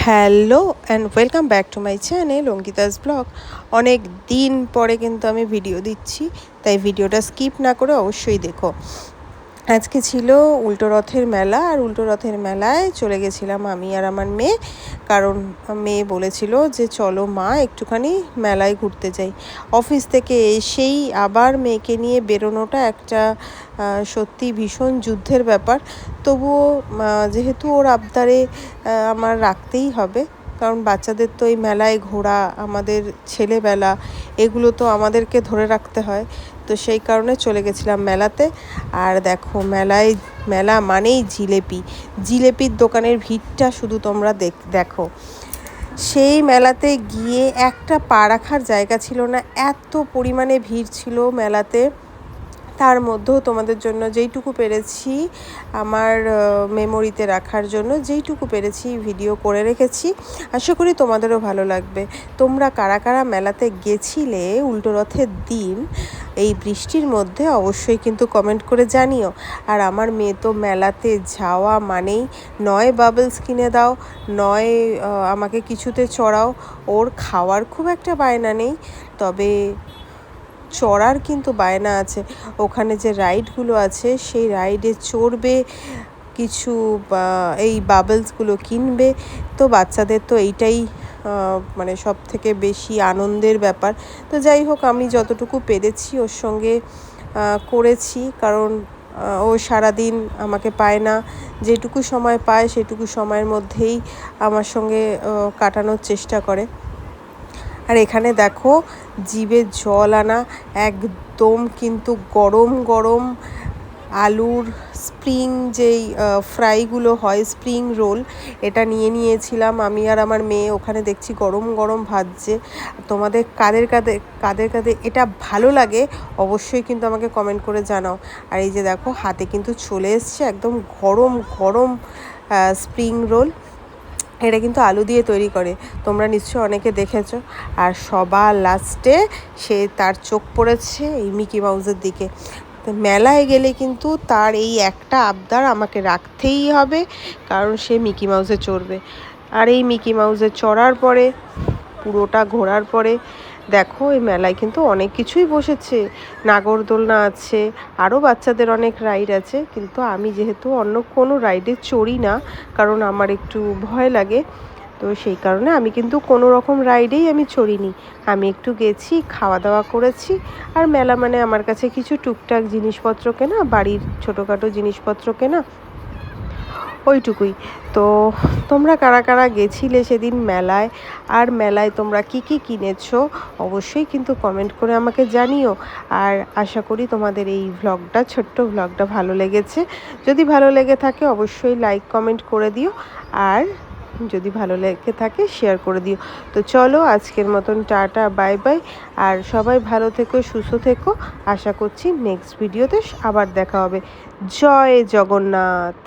Hello and welcome back to my channel Ankita's blog. অনেক দিন পরে কিন্তু আমি ভিডিও দিচ্ছি, তাই ভিডিওটা স্কিপ না করে অবশ্যই দেখো। আজকে ছিল উল্টো রথের মেলা, আর উল্টো রথের মেলায় চলে গেছিলাম আমি আর আমার মেয়ে। কারণ মেয়ে বলেছিল যে চলো মা একটুখানি মেলায় ঘুরতে যাই। অফিস থেকে এসেই আবার মেয়েকে নিয়ে বেরোনোটা একটা সত্যি ভীষণ যুদ্ধের ব্যাপার। তবুও যেহেতু ওর আবদারে আমার রাখতেই হবে, কারণ বাচ্চাদের তো এই মেলায় ঘোরা, আমাদের ছেলেবেলা, এগুলো তো আমাদেরকে ধরে রাখতে হয়। তো সেই কারণে চলে গেছিলাম মেলাতে। আর দেখো, মেলা মানেই জিলেপির দোকানের ভিড়টা শুধু তোমরা দেখো। সেই মেলাতে গিয়ে একটা পা রাখার জায়গা ছিল না, এত পরিমাণে ভিড় ছিল মেলাতে। তার মধ্যেও তোমাদের জন্য যেইটুকু পেরেছি আমার মেমোরিতে রাখার জন্য যেইটুকু পেরেছি ভিডিও করে রেখেছি। আশা করি তোমাদেরও ভালো লাগবে। তোমরা কারা কারা মেলাতে গেছিলে উল্টো রথের দিন এই বৃষ্টির মধ্যে অবশ্যই কিন্তু কমেন্ট করে জানিও। আর আমার মেয়ে তো মেলাতে যাওয়া মানেই নয় বাবলস কিনে দাও, নয় আমাকে কিছুতে চড়াও। ওর খাওয়ার খুব একটা বায়না নেই, তবে চড়ার কিন্তু বায়না আছে। ওখানে যে রাইডগুলো আছে সেই রাইডে চড়বে, কিছু এই বাবলসগুলো কিনবে। তো বাচ্চাদের তো এইটাই মানে সব থেকে বেশি আনন্দের ব্যাপার। তো যাই হোক, আমি যতটুকু পেরেছি ওর সঙ্গে করেছি, কারণ ও সারাদিন আমাকে পায় না, যেটুকু সময় পায় সেটুকু সময়ের মধ্যেই আমার সঙ্গে কাটানোর চেষ্টা করে। আর এখানে দেখো, জিভে জল আনা একদম কিন্তু গরম গরম আলুর স্প্রিং যেই ফ্রাইগুলো হয়, স্প্রিং রোল, এটা নিয়েছিলাম আমি আর আমার মেয়ে। ওখানে দেখছি গরম গরম ভাজছে। তোমাদের কাদের কাদের কাদের কাদের এটা ভালো লাগে অবশ্যই কিন্তু আমাকে কমেন্ট করে জানাও। আর এই যে দেখো, হাতে কিন্তু চলে এসছে একদম গরম গরম স্প্রিং রোল। এটা কিন্তু আলু দিয়ে তৈরি করে, তোমরা নিশ্চয়ই অনেকে দেখেছো। আর সবার লাস্টে তার চোখ পড়েছে এই মিকি মাউসের দিকে। তো মেলায় গেলে কিন্তু তার এই একটা আবদার আমাকে রাখতেই হবে, কারণ সে মিকি মাউসে চড়বে। আর এই মিকি মাউসে চড়ার পরে, পুরোটা ঘোরার পরে দেখো, এই মেলায় কিন্তু অনেক কিছুই বসেছে। নাগরদোলনা আছে, আরও বাচ্চাদের অনেক রাইড আছে। কিন্তু আমি যেহেতু অন্য কোনো রাইডে চড়ি না, কারণ আমার একটু ভয় লাগে, তো সেই কারণে আমি কিন্তু কোনো রকম রাইডেই আমি চড়িনি। আমি একটু গেছি, খাওয়া দাওয়া করেছি। আর মেলা মানে আমার কাছে কিছু টুকটাক জিনিসপত্র কেনা, বাড়ির ছোটোখাটো জিনিসপত্র কেনা, ওইটুকুই। তো তোমরা কারা কারা গেছিলে সেদিন মেলায়, আর মেলায় তোমরা কি কি কিনেছো অবশ্যই কিন্তু কমেন্ট করে আমাকে জানিও। আর আশা করি তোমাদের এই ছোট্ট ভ্লগটা ভালো লেগেছে। যদি ভালো লেগে থাকে অবশ্যই লাইক কমেন্ট করে দিও, আর যদি ভালো লেগে থাকে শেয়ার করে দিও। তো চলো, আজকের মতন টাটা, বাই বাই। আর সবাই ভালো থেকো, সুস্থ থেকো। আশা করছি নেক্সট ভিডিওতে আবার দেখা হবে। জয় জগন্নাথ।